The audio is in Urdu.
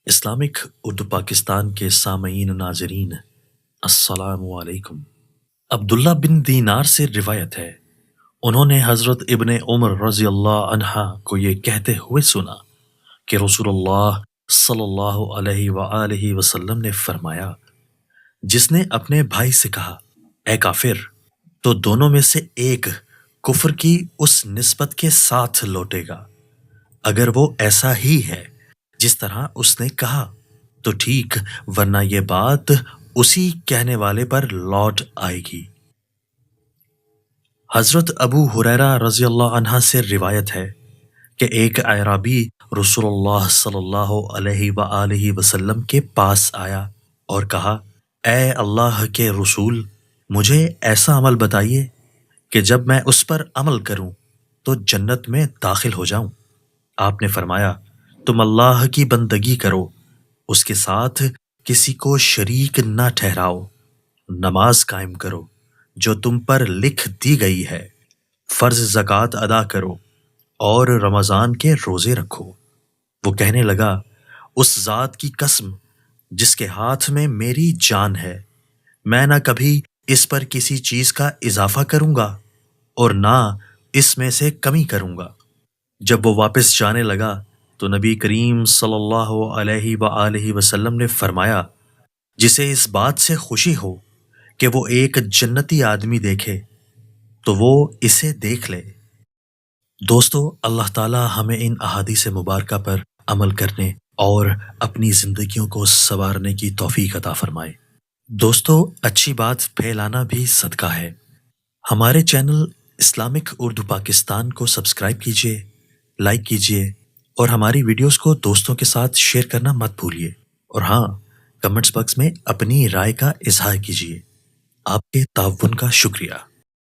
اسلامک اردو پاکستان کے سامعین و ناظرین، السلام علیکم۔ عبداللہ بن دینار سے روایت ہے، انہوں نے حضرت ابن عمر رضی اللہ عنہ کو یہ کہتے ہوئے سنا کہ رسول اللہ صلی اللہ علیہ وآلہ وسلم نے فرمایا، جس نے اپنے بھائی سے کہا اے کافر، تو دونوں میں سے ایک کفر کی اس نسبت کے ساتھ لوٹے گا، اگر وہ ایسا ہی ہے جس طرح اس نے کہا تو ٹھیک، ورنہ یہ بات اسی کہنے والے پر لوٹ آئے گی۔ حضرت ابو ہریرہ رضی اللہ عنہ سے روایت ہے کہ ایک اعرابی رسول اللہ صلی اللہ علیہ وآلہ وسلم کے پاس آیا اور کہا، اے اللہ کے رسول، مجھے ایسا عمل بتائیے کہ جب میں اس پر عمل کروں تو جنت میں داخل ہو جاؤں۔ آپ نے فرمایا، تم اللہ کی بندگی کرو، اس کے ساتھ کسی کو شریک نہ ٹھہراؤ، نماز قائم کرو جو تم پر لکھ دی گئی ہے، فرض زکوٰۃ ادا کرو اور رمضان کے روزے رکھو۔ وہ کہنے لگا، اس ذات کی قسم جس کے ہاتھ میں میری جان ہے، میں نہ کبھی اس پر کسی چیز کا اضافہ کروں گا اور نہ اس میں سے کمی کروں گا۔ جب وہ واپس جانے لگا تو نبی کریم صلی اللہ علیہ وآلہ وسلم نے فرمایا، جسے اس بات سے خوشی ہو کہ وہ ایک جنتی آدمی دیکھے تو وہ اسے دیکھ لے۔ دوستو، اللہ تعالی ہمیں ان احادیث مبارکہ پر عمل کرنے اور اپنی زندگیوں کو سنوارنے کی توفیق عطا فرمائے۔ دوستو، اچھی بات پھیلانا بھی صدقہ ہے۔ ہمارے چینل اسلامک اردو پاکستان کو سبسکرائب کیجیے، لائک کیجیے اور ہماری ویڈیوز کو دوستوں کے ساتھ شیئر کرنا مت بھولیے، اور ہاں، کمنٹس باکس میں اپنی رائے کا اظہار کیجیے۔ آپ کے تعاون کا شکریہ۔